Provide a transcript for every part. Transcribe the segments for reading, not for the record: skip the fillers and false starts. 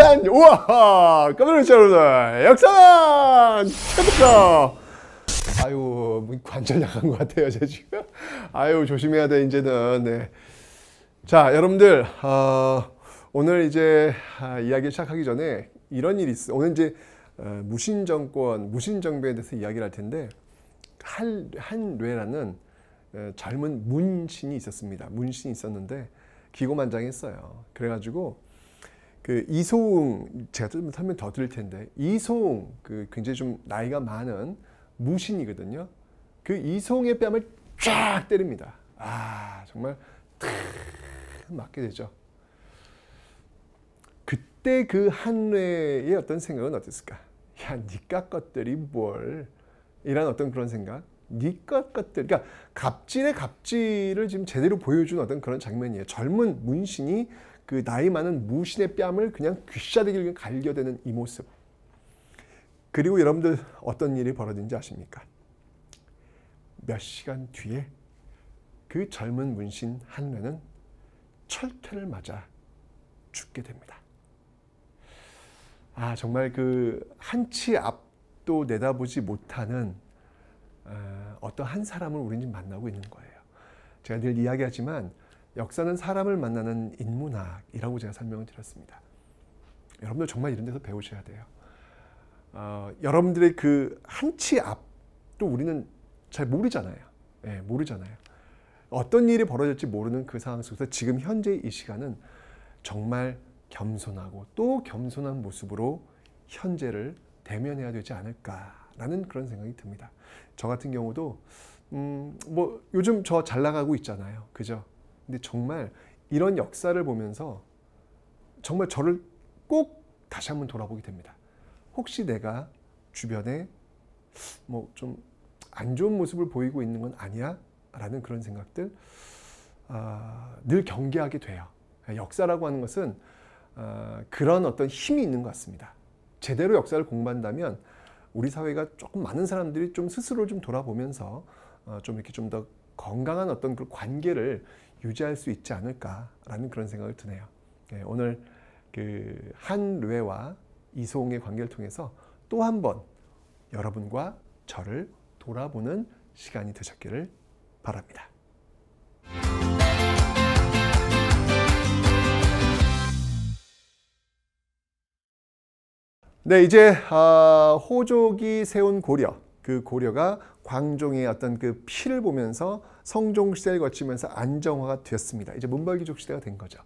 짠! 우와! 깜짝 놀랐죠, 여러분들? 역사는 최고죠! 아유, 뭐 관절 나간 것 같아요, 제 지금. 아유, 조심해야 돼, 이제는. 네. 자, 여러분들, 오늘 이제 이야기 시작하기 전에 이런 일이 있어요. 오늘 이제 무신정권, 무신정부에 대해서 이야기를 할 텐데, 한뢰라는 젊은 문신이 있었습니다. 문신이 있었는데, 기고만장했어요. 그래가지고, 그 이소웅, 제가 좀 설명 더 드릴 텐데, 이소웅, 그 굉장히 좀 나이가 많은 무신이거든요. 그 이소웅의 뺨을 쫙 때립니다. 아, 정말 탁 맞게 되죠. 그때 그 한뢰의 어떤 생각은 어땠을까? 야, 니까 것들이 뭘? 이런 어떤 그런 생각? 니까 것들, 그러니까 갑질의 갑질을 지금 제대로 보여준 어떤 그런 장면이에요. 젊은 문신이 그 나이 많은 무신의 뺨을 그냥 귀싸대기를 갈겨대는 이 모습. 그리고 여러분들 어떤 일이 벌어진지 아십니까? 몇 시간 뒤에 그 젊은 문신 한뢰는 철퇴를 맞아 죽게 됩니다. 아, 정말 그 한치 앞도 내다보지 못하는 어떤 한 사람을 우리는 지금 만나고 있는 거예요. 제가 늘 이야기하지만 역사는 사람을 만나는 인문학이라고 제가 설명을 드렸습니다. 여러분들 정말 이런 데서 배우셔야 돼요. 여러분들의 그 한치 앞도 우리는 잘 모르잖아요. 네, 모르잖아요. 어떤 일이 벌어질지 모르는 그 상황 속에서 지금 현재 이 시간은 정말 겸손하고 또 겸손한 모습으로 현재를 대면해야 되지 않을까라는 그런 생각이 듭니다. 저 같은 경우도 뭐 요즘 저 잘 나가고 있잖아요. 그죠? 근데 정말 이런 역사를 보면서 정말 저를 꼭 다시 한번 돌아보게 됩니다. 혹시 내가 주변에 뭐 좀 안 좋은 모습을 보이고 있는 건 아니야? 라는 그런 생각들 늘 경계하게 돼요. 역사라고 하는 것은 그런 어떤 힘이 있는 것 같습니다. 제대로 역사를 공부한다면 우리 사회가 조금 많은 사람들이 좀 스스로 좀 돌아보면서 좀 이렇게 좀 더 건강한 어떤 그 관계를 유지할 수 있지 않을까라는 그런 생각을 드네요. 네, 오늘 그 한뢰와 이소웅의 관계를 통해서 또 한 번 여러분과 저를 돌아보는 시간이 되셨기를 바랍니다. 네, 이제 호족이 세운 고려, 그 고려가 광종의 어떤 그 피를 보면서 성종 시대를 거치면서 안정화가 되었습니다. 이제 문벌귀족 시대가 된 거죠.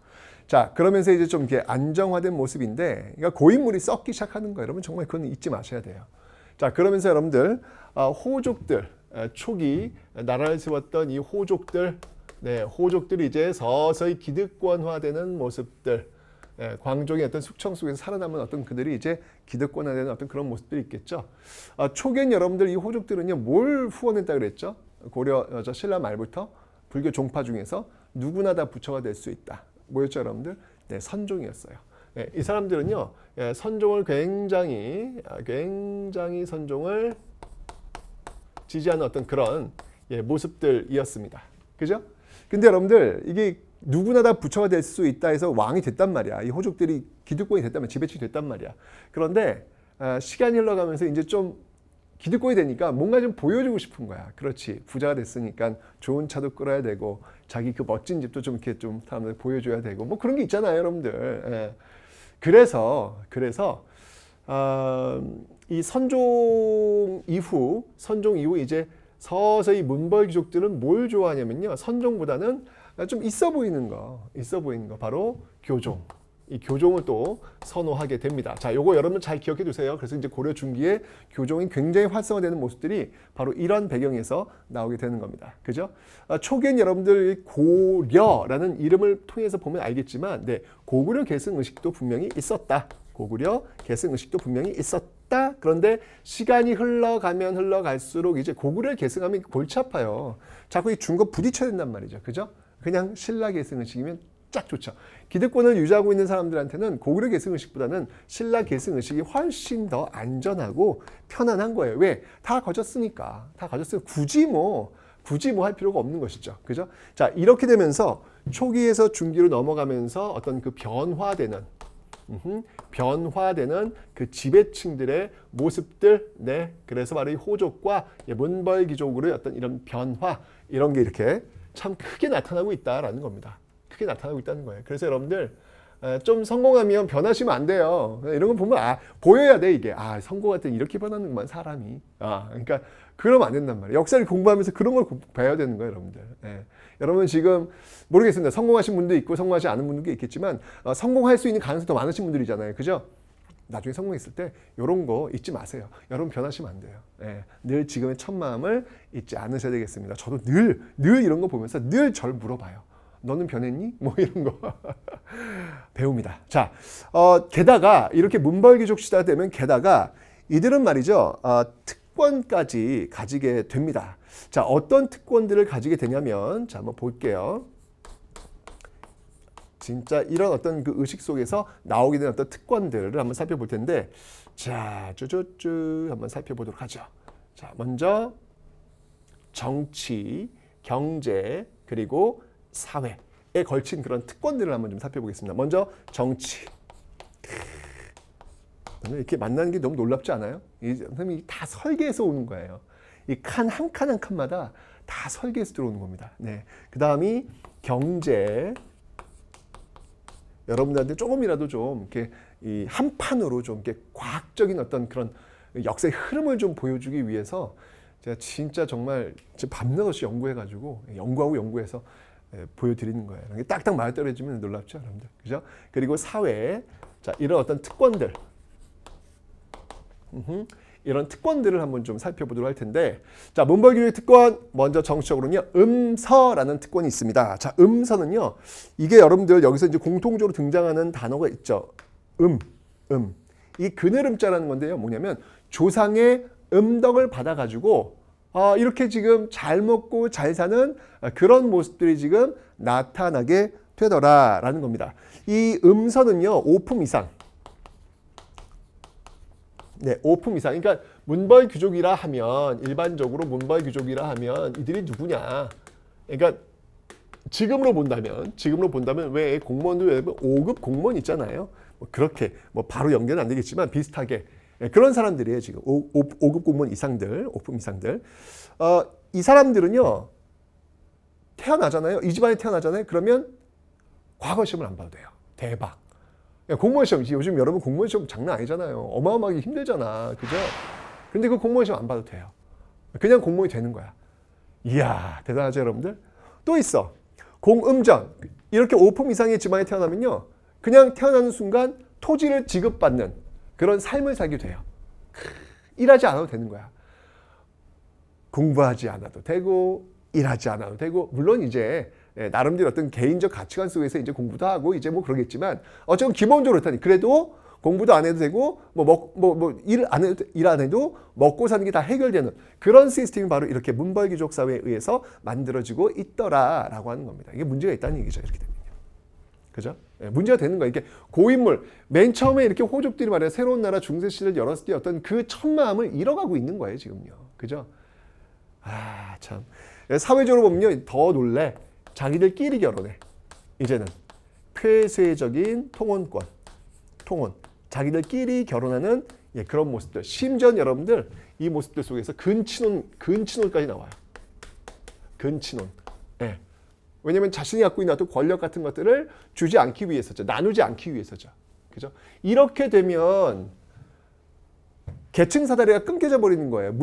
자, 그러면서 이제 좀 이렇게 안정화된 모습인데, 그러니까 고인물이 썩기 시작하는 거예요. 여러분 정말 그건 잊지 마셔야 돼요. 자, 그러면서 여러분들 호족들, 초기 나라를 세웠던 이 호족들, 네, 호족들이 이제 서서히 기득권화되는 모습들, 광종의 어떤 숙청 속에서 살아남은 어떤 그들이 이제 기득권화되는 어떤 그런 모습들이 있겠죠. 초기엔 여러분들 이 호족들은요, 뭘 후원했다 그랬죠? 고려 신라 말부터 불교 종파 중에서 누구나 다 부처가 될 수 있다. 뭐였죠, 여러분들? 네, 선종이었어요. 네, 이 사람들은요, 선종을 굉장히 선종을 지지하는 어떤 그런 모습들이었습니다. 그죠? 근데 여러분들 이게 누구나 다 부처가 될 수 있다 해서 왕이 됐단 말이야. 이 호족들이 기득권이 됐단 말이야. 지배층이 됐단 말이야. 그런데 시간이 흘러가면서 이제 좀 기득권이 되니까 뭔가 좀 보여주고 싶은 거야. 그렇지. 부자가 됐으니까 좋은 차도 끌어야 되고 자기 그 멋진 집도 좀 이렇게 좀 사람들 보여줘야 되고 뭐 그런 게 있잖아요, 여러분들. 그래서 이 선종 이후 이제 서서히 문벌귀족들은 뭘 좋아하냐면요, 선종보다는 좀 있어 보이는 거 바로 교종. 이 교종을 또 선호하게 됩니다. 자, 요거 여러분 잘 기억해 두세요. 그래서 이제 고려 중기에 교종이 굉장히 활성화되는 모습들이 바로 이런 배경에서 나오게 되는 겁니다. 그죠? 초기엔 여러분들 고려라는 이름을 통해서 보면 알겠지만, 네, 고구려 계승 의식도 분명히 있었다. 고구려 계승 의식도 분명히 있었다. 그런데 시간이 흘러갈수록 이제 고구려를 계승하면 골치 아파요. 자꾸 이 중거 부딪혀야 된단 말이죠. 그죠? 그냥 신라 계승 의식이면 쫙 좋죠. 기득권을 유지하고 있는 사람들한테는 고구려 계승 의식보다는 신라 계승 의식이 훨씬 더 안전하고 편안한 거예요. 왜? 다 거졌으니까. 굳이 뭐 할 필요가 없는 것이죠. 그죠? 자, 이렇게 되면서 초기에서 중기로 넘어가면서 어떤 그 변화되는 변화되는 그 지배층들의 모습들, 네, 그래서 바로 이 호족과 문벌귀족으로의 어떤 이런 변화, 이런 게 이렇게 참 크게 나타나고 있다라는 겁니다. 크게 나타나고 있다는 거예요. 그래서 여러분들 좀 성공하면 변하시면 안 돼요. 이런 거 보면 보여야 돼 이게. 성공할 때 이렇게 변하는구만 사람이. 그러니까 그러면 안 된단 말이에요. 역사를 공부하면서 그런 걸 배워야 되는 거예요, 여러분들. 예. 여러분 지금 모르겠습니다. 성공하신 분도 있고 성공하지 않은 분도 있겠지만 성공할 수 있는 가능성이 더 많으신 분들이잖아요. 그죠? 나중에 성공했을 때 이런 거 잊지 마세요. 여러분 변하시면 안 돼요. 예. 늘 지금의 첫 마음을 잊지 않으셔야 되겠습니다. 저도 늘 이런 거 보면서 늘 절 물어봐요. 너는 변했니? 뭐 이런 거 배웁니다. 자, 게다가 이렇게 문벌귀족 시대가 되면 게다가 이들은 말이죠. 특권까지 가지게 됩니다. 자, 어떤 특권들을 가지게 되냐면, 자, 한번 볼게요. 진짜 이런 어떤 그 의식 속에서 나오게 된 어떤 특권들을 한번 살펴볼 텐데, 자, 쭈쭈쭈 한번 살펴보도록 하죠. 자, 먼저 정치, 경제, 그리고 사회에 걸친 그런 특권들을 한번 좀 살펴보겠습니다. 먼저 정치. 이렇게 만나는 게 너무 놀랍지 않아요? 선생님이 다 설계해서 오는 거예요. 이 칸 한 칸 한 칸마다 다 설계해서 들어오는 겁니다. 네. 그 다음이 경제. 여러분들한테 조금이라도 좀 이렇게 이 한 판으로 좀 이렇게 과학적인 어떤 그런 역사의 흐름을 좀 보여주기 위해서 제가 진짜 정말 밤낮없이 연구해가지고 연구해서 보여드리는 거예요. 이게 딱딱 맞아떨어지면 놀랍죠, 여러분들. 그죠? 그리고 사회. 자, 이런 어떤 특권들. 이런 특권들을 한번 좀 살펴보도록 할 텐데, 자, 문벌귀족의 특권, 먼저 정치적으로는요, 음서라는 특권이 있습니다. 자, 음서는요, 이게 여러분들 여기서 이제 공통적으로 등장하는 단어가 있죠. 이 그늘음자라는 건데요, 뭐냐면 조상의 음덕을 받아가지고 이렇게 지금 잘 먹고 잘 사는 그런 모습들이 지금 나타나게 되더라라는 겁니다. 이 음서는요, 5품 이상. 네, 5품 이상. 그러니까 문벌귀족이라 하면, 일반적으로 문벌귀족이라 하면 이들이 누구냐? 그러니까 지금으로 본다면 왜 공무원들 5급 공무원 있잖아요. 뭐 그렇게 뭐 바로 연결은 안 되겠지만 비슷하게 그런 사람들이에요. 지금 5급 공무원 이상들, 5품 이상들. 이 사람들은요, 태어나잖아요. 이 집안에 태어나잖아요. 그러면 과거 시험을 안 봐도 돼요. 대박. 공무원 시험, 요즘 여러분 공무원 시험 장난 아니잖아요. 어마어마하게 힘들잖아. 그죠? 근데 그 공무원 시험 안 봐도 돼요. 그냥 공무원이 되는 거야. 이야, 대단하죠, 여러분들? 또 있어. 공음전. 이렇게 5품 이상의 집안에 태어나면요, 그냥 태어나는 순간 토지를 지급받는 그런 삶을 살게 돼요. 일하지 않아도 되는 거야. 공부하지 않아도 되고, 일하지 않아도 되고, 물론 이제 나름대로 어떤 개인적 가치관 속에서 이제 공부도 하고 이제 뭐 그러겠지만, 어쨌든 기본적으로 그렇다니. 그래도 공부도 안 해도 되고, 일 안 해도 먹고 사는 게 다 해결되는 그런 시스템이 바로 이렇게 문벌귀족 사회에 의해서 만들어지고 있더라라고 하는 겁니다. 이게 문제가 있다는 얘기죠. 이렇게 되면요. 그죠? 문제가 되는 거예요. 이렇게 고인물, 맨 처음에 이렇게 호족들이 말이야, 새로운 나라 중세 시대를 열었을 때 어떤 그 첫 마음을 잃어가고 있는 거예요, 지금요. 그죠? 참. 사회적으로 보면요, 더 놀래. 자기들끼리 결혼해. 이제는 폐쇄적인 통혼. 자기들끼리 결혼하는 그런 모습들. 심지어 여러분들 이 모습들 속에서 근친혼까지 나와요. 근친혼. 예. 왜냐하면 자신이 갖고 있는 어떤 권력 같은 것들을 주지 않기 위해서죠. 나누지 않기 위해서죠. 그죠? 이렇게 되면 계층 사다리가 끊겨져 버리는 거예요.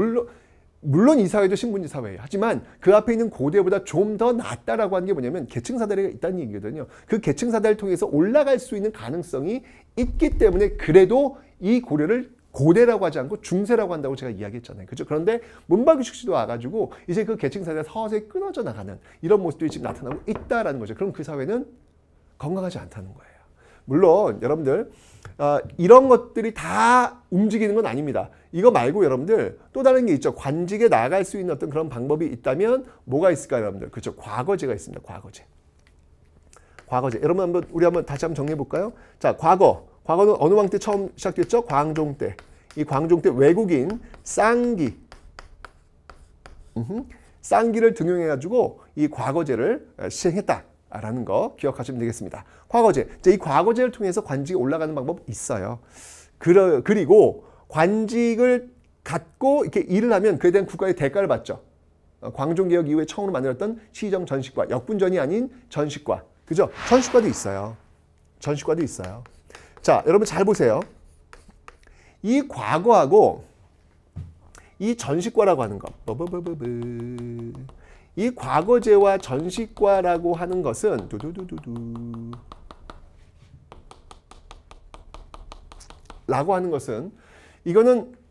물론 이 사회도 신분제 사회예요. 하지만 그 앞에 있는 고대보다 좀 더 낫다라고 하는 게 뭐냐면 계층 사다리가 있다는 얘기거든요. 그 계층 사다리를 통해서 올라갈 수 있는 가능성이 있기 때문에 그래도 이 고려를 고대라고 하지 않고 중세라고 한다고 제가 이야기했잖아요. 그죠? 그런데 문벌귀족 시대가 와가지고 이제 그 계층 사다리가 서서히 끊어져 나가는 이런 모습들이 지금 나타나고 있다라는 거죠. 그럼 그 사회는 건강하지 않다는 거예요. 물론 여러분들 이런 것들이 다 움직이는 건 아닙니다. 이거 말고 여러분들 또 다른 게 있죠. 관직에 나아갈 수 있는 어떤 그런 방법이 있다면 뭐가 있을까요, 여러분들? 그렇죠. 과거제가 있습니다. 과거제. 여러분 우리 한번 다시 한번 정리해 볼까요? 자, 과거는 어느 왕 때 처음 시작됐죠? 광종 때. 이 광종 때 외국인 쌍기를 등용해 가지고 이 과거제를 시행했다. 라는 거 기억하시면 되겠습니다. 과거제. 이 과거제를 통해서 관직이 올라가는 방법이 있어요. 그리고 관직을 갖고 이렇게 일을 하면 그에 대한 국가의 대가를 받죠. 광종개혁 이후에 처음으로 만들었던 시정 전식과, 역분전이 아닌 전식과. 그죠? 전식과도 있어요. 전식과도 있어요. 자, 여러분 잘 보세요. 이 과거하고 이 전식과라고 하는 것. 이 과거제와 전식과라고 하는 것은 라고 하는 것은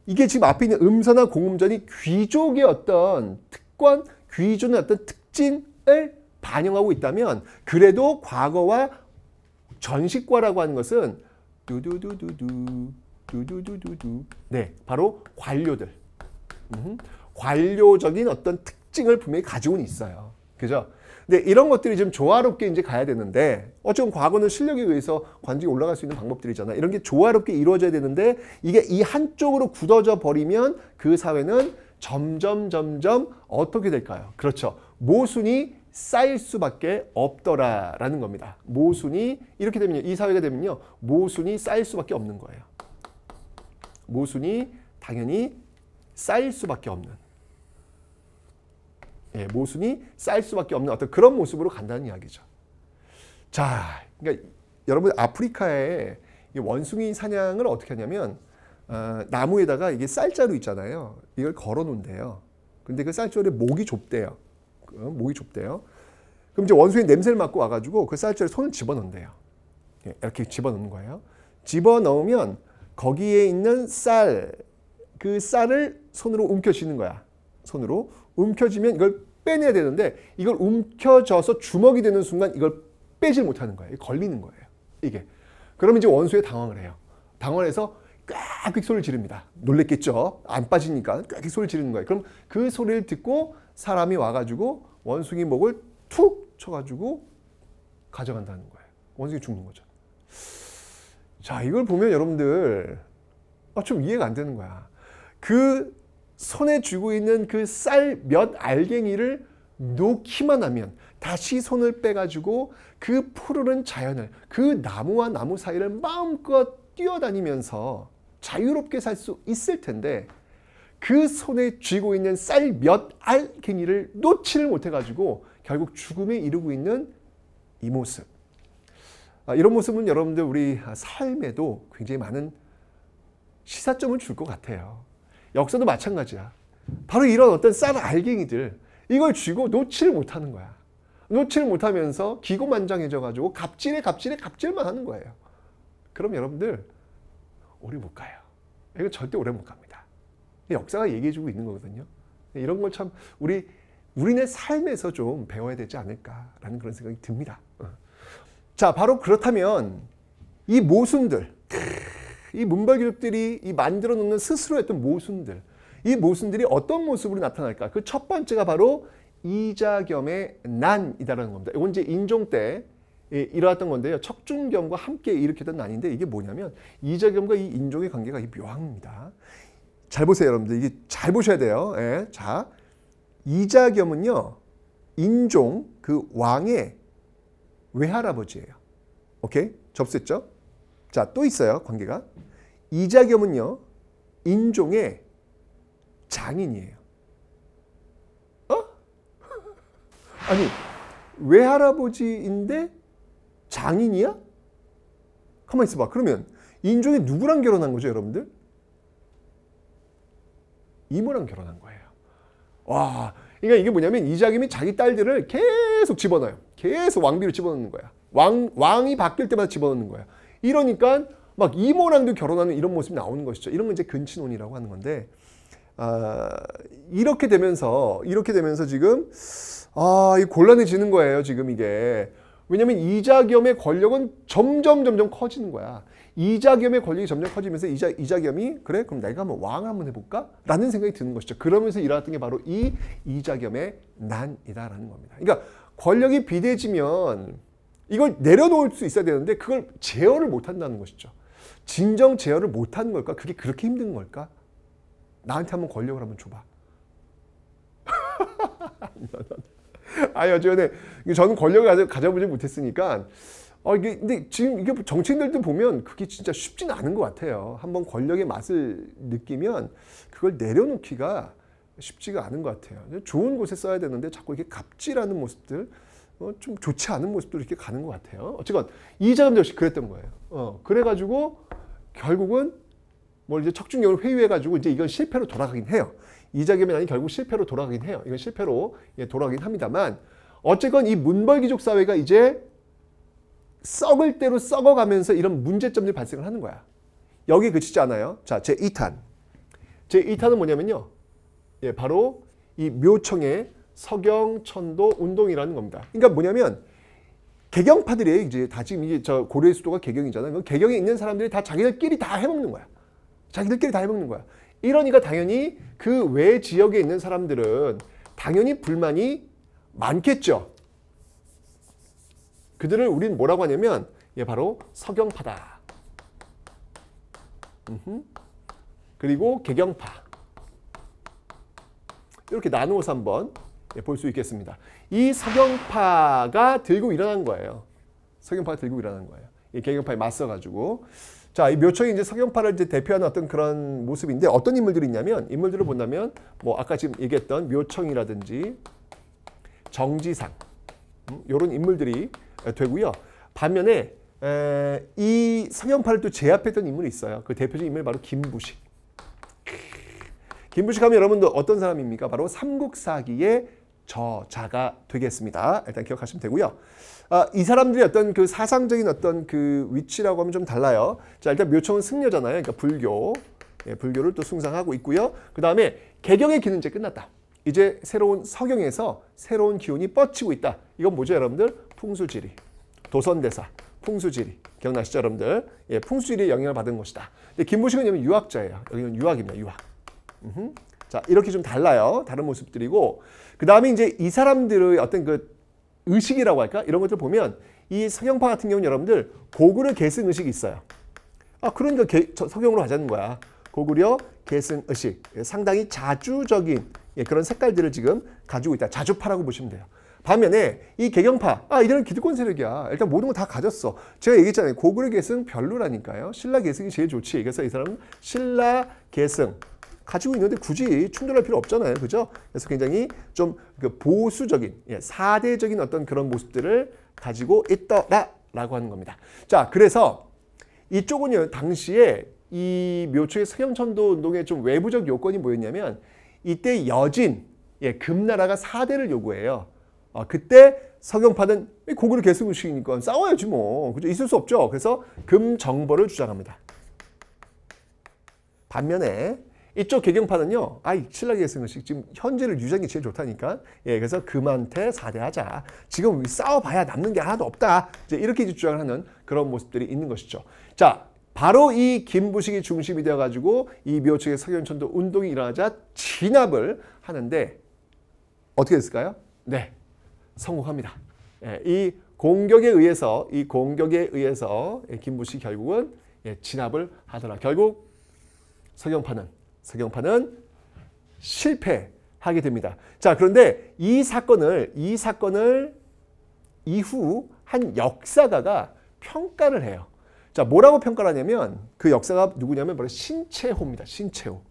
이게 지금 앞에 있는 음서나 공음전이 귀족의 어떤 특권, 귀족의 어떤 특징을 반영하고 있다면 그래도 과거와 전식과라고 하는 것은 네, 바로 관료들. 관료적인 어떤 특징을 분명히 가지고는 있어요. 그죠? 근데 이런 것들이 좀 조화롭게 이제 가야 되는데, 어쨌든 과거는 실력에 의해서 관직이 올라갈 수 있는 방법들이잖아. 이런 게 조화롭게 이루어져야 되는데, 이게 이 한쪽으로 굳어져 버리면 그 사회는 점점 어떻게 될까요? 그렇죠. 모순이 쌓일 수밖에 없더라라는 겁니다. 모순이 이렇게 되면요. 이 사회가 되면요. 모순이 쌓일 수밖에 없는 거예요. 모순이 당연히 쌓일 수밖에 없는. 예, 모순이 쌓일 수밖에 없는 어떤 그런 모습으로 간다는 이야기죠. 자, 그러니까 여러분 아프리카에 원숭이 사냥을 어떻게 하냐면 나무에다가 이게 쌀자루 있잖아요. 이걸 걸어 놓은대요. 근데 그 쌀자루에 목이 좁대요. 목이 좁대요. 그럼 이제 원숭이 냄새를 맡고 와가지고 그 쌀자루에 손을 집어넣는대요. 예, 이렇게 집어넣는 거예요. 집어넣으면 거기에 있는 그 쌀을 손으로 움켜쥐는 거야. 손으로 움켜쥐면 이걸 빼내야 되는데 이걸 움켜져서 주먹이 되는 순간 이걸 빼질 못하는 거예요. 걸리는 거예요. 이게. 그러면 이제 원숭이가 당황을 해요. 당황해서 꽥꽥 소리를 지릅니다. 놀랬겠죠. 안 빠지니까 꽥꽥 소리를 지르는 거예요. 그럼 그 소리를 듣고 사람이 와가지고 원숭이 목을 툭 쳐가지고 가져간다는 거예요. 원숭이 죽는 거죠. 자, 이걸 보면 여러분들 좀 이해가 안 되는 거야. 그 손에 쥐고 있는 그 쌀 몇 알갱이를 놓기만 하면 다시 손을 빼가지고 그 푸르른 자연을, 그 나무와 나무 사이를 마음껏 뛰어다니면서 자유롭게 살 수 있을 텐데 그 손에 쥐고 있는 쌀 몇 알갱이를 놓지를 못해가지고 결국 죽음에 이르고 있는 이 모습. 이런 모습은 여러분들 우리 삶에도 굉장히 많은 시사점을 줄 것 같아요. 역사도 마찬가지야. 바로 이런 어떤 쌀 알갱이들, 이걸 쥐고 놓지를 못하는 거야. 놓지를 못하면서 기고만장해져가지고 갑질만 하는 거예요. 그럼 여러분들 오래 못 가요. 이거 절대 오래 못 갑니다. 역사가 얘기해주고 있는 거거든요. 이런 걸 참 우리네 삶에서 좀 배워야 되지 않을까라는 그런 생각이 듭니다. 자, 바로 그렇다면 이 모순들, 이 문벌귀족들이 만들어 놓는 스스로 했던 모순들, 이 모순들이 어떤 모습으로 나타날까? 그 첫 번째가 바로 이자겸의 난이다라는 겁니다. 이건 이제 인종 때 일어났던 건데요. 척준겸과 함께 일으켰던 난인데 이게 뭐냐면 이자겸과 이 인종의 관계가 묘합니다. 잘 보세요, 여러분들. 이게 잘 보셔야 돼요. 예. 자, 이자겸은요, 인종 그 왕의 외할아버지예요. 오케이? 접수했죠? 자, 또 있어요, 관계가. 이자겸은요, 인종의 장인이에요. 아니, 외할아버지인데 장인이야? 가만히 있어봐. 그러면 인종이 누구랑 결혼한 거죠, 여러분들? 이모랑 결혼한 거예요. 와, 그러니까 이게 뭐냐면 이자겸이 자기 딸들을 계속 집어넣어요. 계속 왕비로 집어넣는 거야. 왕이 바뀔 때마다 집어넣는 거야. 이러니까 막 이모랑도 결혼하는 이런 모습이 나오는 것이죠. 이런 건 이제 근친혼이라고 하는 건데, 이렇게 되면서 지금 이 곤란해지는 거예요. 지금 이게. 왜냐하면 이자겸의 권력은 점점 커지는 거야. 이자겸의 권력이 점점 커지면서 이자겸이 그래? 그럼 내가 한번 왕 한번 해볼까? 라는 생각이 드는 것이죠. 그러면서 일어났던 게 바로 이 이자겸의 난이다라는 겁니다. 그러니까 권력이 비대해지면 이걸 내려놓을 수 있어야 되는데 그걸 제어를 못한다는 것이죠. 진정 제어를 못하는 걸까? 그게 그렇게 힘든 걸까? 나한테 한번 권력을 한번 줘봐. 어쨌든 저는 권력을 가져보지 못했으니까 이게 근데 지금 이게 정치인들도 보면 그게 진짜 쉽진 않은 것 같아요. 한번 권력의 맛을 느끼면 그걸 내려놓기가 쉽지가 않은 것 같아요. 좋은 곳에 써야 되는데 자꾸 이렇게 갑질하는 모습들, 좀 좋지 않은 모습들 이렇게 가는 것 같아요. 어쨌건 이자금 역시 그랬던 거예요. 그래가지고 결국은 뭐 이제 척중력을 회유해가지고 이제 이건 실패로 돌아가긴 해요. 이자금이 아닌 결국 실패로 돌아가긴 해요. 이건 실패로 돌아가긴 합니다만 어쨌건 이 문벌귀족 사회가 이제 썩을 대로 썩어가면서 이런 문제점들이 발생을 하는 거야. 여기 그치지 않아요. 자, 제2탄. 제2탄은 뭐냐면요. 바로 이 묘청의 서경천도 운동이라는 겁니다. 그러니까 뭐냐면 개경파들이 이제 다 지금 이게 저 고려의 수도가 개경이잖아요. 개경에 있는 사람들이 다 자기들끼리 다 해먹는 거야. 자기들끼리 다 해먹는 거야. 이러니까 당연히 그 외 지역에 있는 사람들은 당연히 불만이 많겠죠. 그들을 우린 뭐라고 하냐면 바로 서경파다. 그리고 개경파. 이렇게 나누어서 한번 볼 수 있겠습니다. 이 서경파가 들고 일어난 거예요. 서경파가 들고 일어난 거예요. 이 개경파에 맞서가지고. 자, 이 묘청이 이제 서경파를 이제 대표하는 어떤 그런 모습인데 어떤 인물들이 있냐면 인물들을 본다면 뭐 아까 지금 얘기했던 묘청이라든지 정지상 이런 인물들이 되고요. 반면에 이 서경파를 또 제압했던 인물이 있어요. 그 대표적인 인물이 바로 김부식. 김부식 하면 여러분들 어떤 사람입니까? 바로 삼국사기의 저자가 되겠습니다. 일단 기억하시면 되고요. 이 사람들이 어떤 그 사상적인 어떤 그 위치라고 하면 좀 달라요. 자, 일단 묘청은 승려잖아요. 그러니까 불교. 불교를 또 숭상하고 있고요. 그 다음에 개경의 기는 이제 끝났다. 이제 새로운 서경에서 새로운 기운이 뻗치고 있다. 이건 뭐죠, 여러분들? 풍수지리. 도선대사. 풍수지리. 기억나시죠, 여러분들? 풍수지리의 영향을 받은 것이다. 근데 김부식은 유학자예요. 여기는 유학입니다. 유학. 자, 이렇게 좀 달라요. 다른 모습들이고. 그 다음에 이제 이 사람들의 어떤 그 의식이라고 할까? 이런 것들 보면 이 서경파 같은 경우는 여러분들 고구려 계승 의식이 있어요. 그러니까 서경으로 가자는 거야. 고구려 계승 의식. 상당히 자주적인 그런 색깔들을 지금 가지고 있다. 자주파라고 보시면 돼요. 반면에 이 개경파, 이들은 기득권 세력이야. 일단 모든 거 다 가졌어. 제가 얘기했잖아요. 고구려 계승 별로라니까요. 신라 계승이 제일 좋지. 그래서 이 사람은 신라 계승 가지고 있는데 굳이 충돌할 필요 없잖아요. 그죠? 그래서 굉장히 좀 그 보수적인, 사대적인 어떤 그런 모습들을 가지고 있더라라고 하는 겁니다. 자, 그래서 이쪽은요, 당시에 이 묘초의 서경천도 운동의 좀 외부적 요건이 뭐였냐면 이때 여진, 금나라가 사대를 요구해요. 그때 서경파는 고구려 계승 의식이니까 싸워야지 뭐. 그죠? 있을 수 없죠. 그래서 금정벌을 주장합니다. 반면에 이쪽 개경파는요, 신라 계승 의식 지금 현재를 유지하는 게 제일 좋다니까. 그래서 금한테 사대하자. 지금 싸워봐야 남는 게 하나도 없다. 이제 이렇게 주장을 하는 그런 모습들이 있는 것이죠. 자, 바로 이 김부식이 중심이 되어가지고 이 묘청의 서경천도 운동이 일어나자 진압을 하는데 어떻게 됐을까요? 네, 성공합니다. 이 공격에 의해서 김부식이 결국은 진압을 하더라. 결국 서경파는 실패하게 됩니다. 자, 그런데 이 사건을 이후 한 역사가가 평가를 해요. 자, 뭐라고 평가를 하냐면 그 역사가 누구냐면 바로 신채호입니다. 신채호.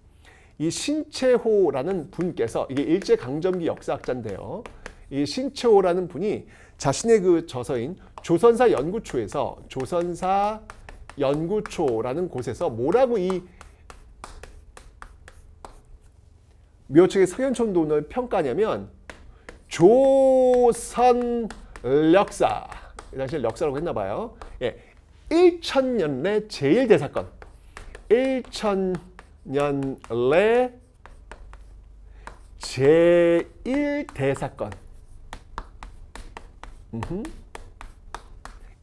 이 신채호라는 분께서 이게 일제강점기 역사학자인데요. 이 신채호라는 분이 자신의 그 저서인 조선사 연구초라는 곳에서 뭐라고 이 묘청의 서경천도운을 평가하냐면 조선 역사, 이 당시에 역사라고 했나 봐요. 1000년내 제1대사건. 1000년내 제1대사건.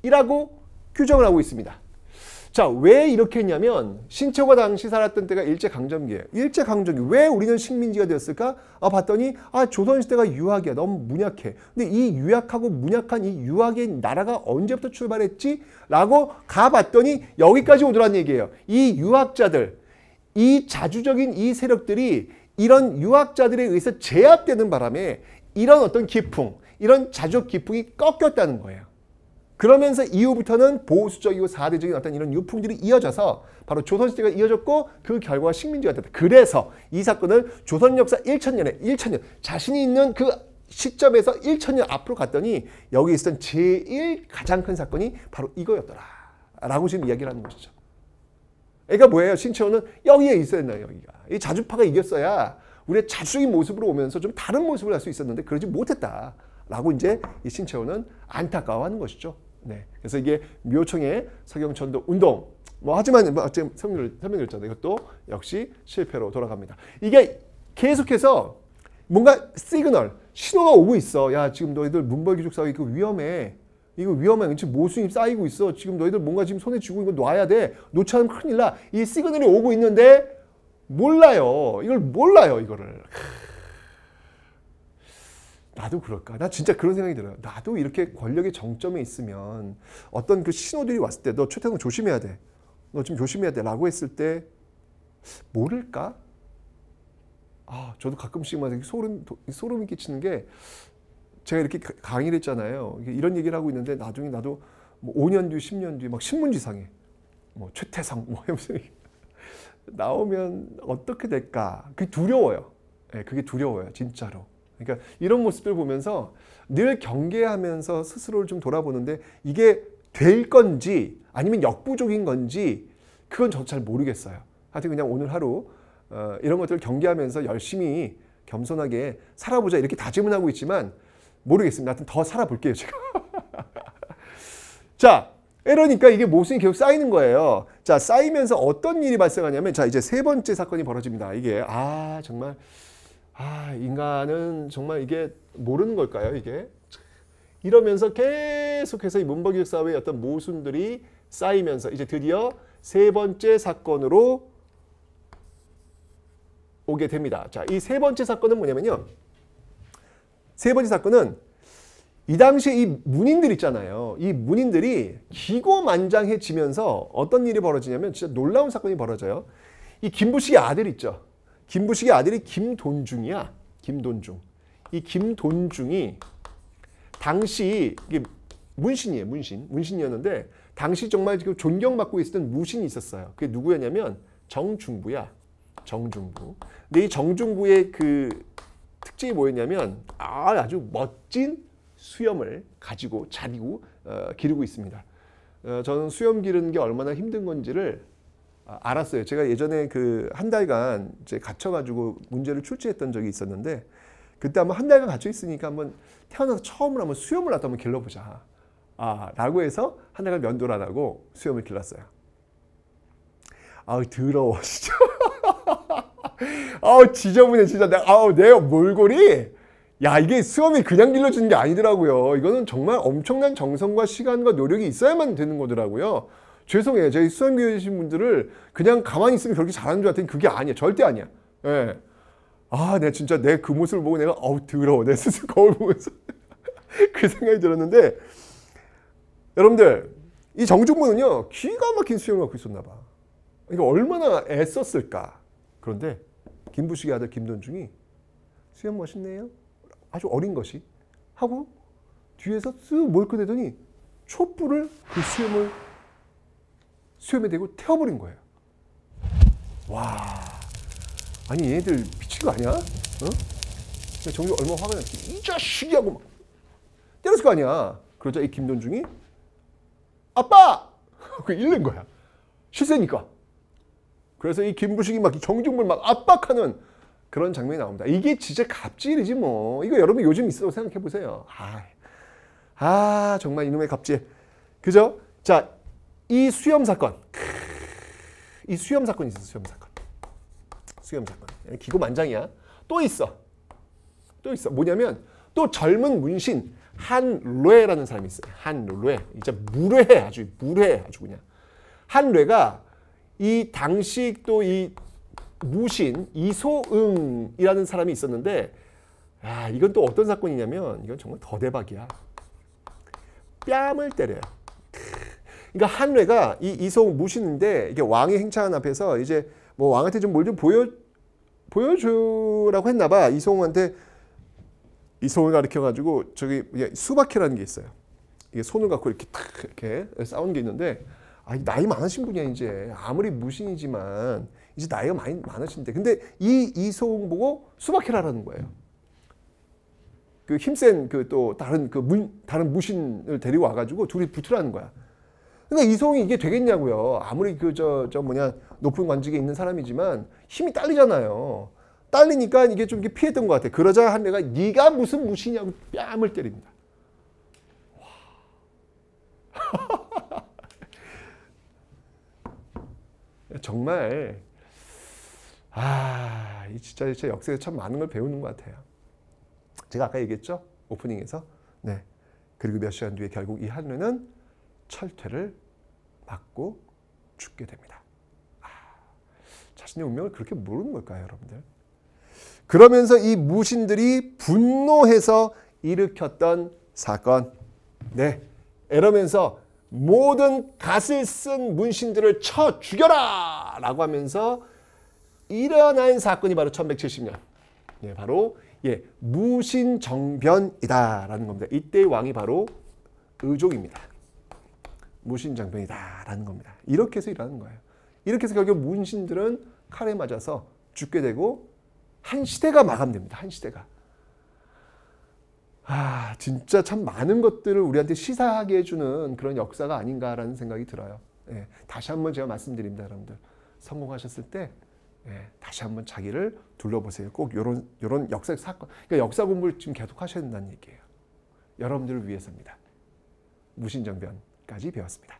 이라고 규정을 하고 있습니다. 자, 왜 이렇게 했냐면 신채호가 당시 살았던 때가 일제강점기예요. 일제강점기. 왜 우리는 식민지가 되었을까? 봤더니 조선시대가 유학이야. 너무 문약해. 근데 이 유약하고 문약한 이 유학의 나라가 언제부터 출발했지? 라고 가봤더니 여기까지 오더란 얘기예요. 이 유학자들, 이 자주적인 이 세력들이 이런 유학자들에 의해서 제압되는 바람에 이런 어떤 기풍, 이런 자주적 기풍이 꺾였다는 거예요. 그러면서 이후부터는 보수적이고 사대적인 어떤 이런 유풍들이 이어져서 바로 조선시대가 이어졌고 그 결과가 식민지가 됐다. 그래서 이 사건을 조선 역사 1000년 자신이 있는 그 시점에서 1000년 앞으로 갔더니 여기 있었던 제일 가장 큰 사건이 바로 이거였더라 라고 지금 이야기를 하는 것이죠. 그러니까 뭐예요? 신채호는 여기에 있어야 된다. 여기가. 이 자주파가 이겼어야 우리의 자주적인 모습으로 오면서 좀 다른 모습을 할 수 있었는데 그러지 못했다 라고 이제 이 신채호는 안타까워하는 것이죠. 네. 그래서 이게 묘청의 서경천도 운동 하지만 지금 설명드렸잖아요. 이것도 역시 실패로 돌아갑니다. 이게 계속해서 뭔가 시그널, 신호가 오고 있어. 야, 지금 너희들 문벌귀족 사회 이거 위험해. 이거 위험해. 지금 모순이 쌓이고 있어. 지금 너희들 뭔가 지금 손에 쥐고 이거 놔야 돼. 놓지 않으면 큰일 나. 이 시그널이 오고 있는데 몰라요. 이걸 몰라요. 이거를. 나도 그럴까? 나 진짜 그런 생각이 들어요. 나도 이렇게 권력의 정점에 있으면 어떤 그 신호들이 왔을 때 너 최태성 조심해야 돼. 너 지금 조심해야 돼. 라고 했을 때 모를까? 저도 가끔씩만 소름이 끼치는 게 제가 이렇게 강의를 했잖아요. 이런 얘기를 하고 있는데 나중에 나도 뭐 5년 뒤, 10년 뒤 막 신문지상에 뭐 최태성 뭐 하면서 나오면 어떻게 될까? 그게 두려워요. 네, 그게 두려워요. 진짜로. 그러니까 이런 모습들 보면서 늘 경계하면서 스스로를 좀 돌아보는데 이게 될 건지 아니면 역부족인 건지 그건 저도 잘 모르겠어요. 하여튼 그냥 오늘 하루 이런 것들을 경계하면서 열심히 겸손하게 살아보자 이렇게 다짐은 하고 있지만 모르겠습니다. 하여튼 더 살아볼게요. 제가. 자, 이러니까 이게 모순이 계속 쌓이는 거예요. 자, 쌓이면서 어떤 일이 발생하냐면 자, 이제 세 번째 사건이 벌어집니다. 이게 정말 인간은 정말 이게 모르는 걸까요? 이게 이러면서 계속해서 이 문벌귀족 사회의 어떤 모순들이 쌓이면서 이제 드디어 세 번째 사건으로 오게 됩니다. 자, 이 세 번째 사건은 뭐냐면요. 세 번째 사건은 이 당시에 이 문인들 있잖아요. 이 문인들이 기고만장해지면서 어떤 일이 벌어지냐면 진짜 놀라운 사건이 벌어져요. 이 김부식의 아들 있죠. 김부식의 아들이 김돈중이야. 김돈중. 이 김돈중이 당시 이게 문신이에요. 문신이었는데 당시 정말 지금 존경받고 있었던 무신이 있었어요. 그게 누구였냐면 정중부야. 정중부. 근데 이 정중부의 그 특징이 뭐였냐면 아주 멋진 수염을 가지고 자리고 기르고 있습니다. 저는 수염 기르는 게 얼마나 힘든 건지를 알았어요. 제가 예전에 그 한 달간 이제 갇혀가지고 문제를 출제했던 적이 있었는데 그때 한번 한 달간 갇혀 있으니까 한번 태어나서 처음으로 한번 수염을 나도 한번 길러보자. 라고 해서 한 달간 면도를 안 하고 수염을 길렀어요. 더러워 진짜. 지저분해 진짜. 내 몰골이 이게 수염이 그냥 길러주는 게 아니더라고요. 이거는 정말 엄청난 정성과 시간과 노력이 있어야만 되는 거더라고요. 죄송해요. 저희 수염 기르신 분들을 그냥 가만히 있으면 그렇게 잘하는 줄 알았더니 그게 아니야. 절대 아니야. 예. 내가 진짜 내 그 모습을 보고 내가 더러워. 내 스스로 거울 보면서 그 생각이 들었는데 여러분들 이 정중부는요. 기가 막힌 수염을 갖고 있었나 봐. 이거 얼마나 애썼을까. 그런데 김부식의 아들 김돈중이 수염 멋있네요. 아주 어린 것이 하고 뒤에서 쓱 몰크대더니 촛불을 그 수염에 대고 태워버린 거예요. 와, 아니 얘네들 미친 거 아니야? 정말 얼마나 화가 났지. 이 자식이 하고 막 때렸을 거 아니야. 그러자 이 김돈중이 아빠! 그 잃는 거야. 실세니까. 그래서 이 김부식이 막 정중부를 막 압박하는 그런 장면이 나옵니다. 이게 진짜 갑질이지 뭐. 이거 여러분 요즘 있어도 생각해 보세요. 정말 이놈의 갑질. 그죠? 자, 이 수염 사건. 이 수염 사건이 있어. 수염 사건. 기고만장이야. 또 있어. 뭐냐면 또 젊은 문신 한뢰라는 사람이 있어요. 한뢰. 진짜 무례해. 아주 그냥. 한뢰가 이 당시 또 이 무신 이소응이라는 사람이 있었는데 이건 또 어떤 사건이냐면 이건 정말 더 대박이야. 뺨을 때려요. 그러니까 한뢰가 이 이소응 무신인데 이게 왕의 행차한 앞에서 이제 뭐 왕한테 좀 뭘 좀 보여주라고 했나 봐. 이소응한테 이 손을 가리켜 가지고 저기 수박회라는 게 있어요. 이게 손을 갖고 이렇게 탁 이렇게 싸우는 게 있는데, 나이 많으신 분이야 이제. 아무리 무신이지만 이제 나이가 많으신데, 근데 이 이소홍 보고 수박회라는 거예요. 그 힘센 그 또 다른 다른 무신을 데리고 와가지고 둘이 붙으라는 거야. 그러니까 이소홍이 이게 되겠냐고요. 아무리 높은 관직에 있는 사람이지만 힘이 딸리잖아요. 딸리니까 이게 좀 피했던 것 같아. 그러자 한 애가 네가 무슨 무신이냐고 뺨을 때립니다. 정말 진짜 역사에서 참 많은 걸 배우는 것 같아요. 제가 아까 얘기했죠? 오프닝에서. 네. 그리고 몇 시간 뒤에 결국 이 한류는 철퇴를 맞고 죽게 됩니다. 자신의 운명을 그렇게 모르는 걸까요, 여러분들? 그러면서 이 무신들이 분노해서 일으켰던 사건. 네. 이러면서 모든 갓을 쓴 문신들을 쳐 죽여라! 라고 하면서 일어난 사건이 바로 1170년. 바로 무신정변이다라는 겁니다. 이때의 왕이 바로 의종입니다. 무신정변이다라는 겁니다. 이렇게 해서 일어나는 거예요. 이렇게 해서 결국 문신들은 칼에 맞아서 죽게 되고 한 시대가 마감됩니다. 한 시대가. 진짜 참 많은 것들을 우리한테 시사하게 해주는 그런 역사가 아닌가라는 생각이 들어요. 다시 한번 제가 말씀드립니다, 여러분들. 성공하셨을 때 다시 한번 자기를 둘러보세요. 꼭 이런 역사 사건, 그러니까 역사 공부를 지금 계속 하셔야 된다는 얘기예요. 여러분들을 위해서입니다. 무신정변까지 배웠습니다.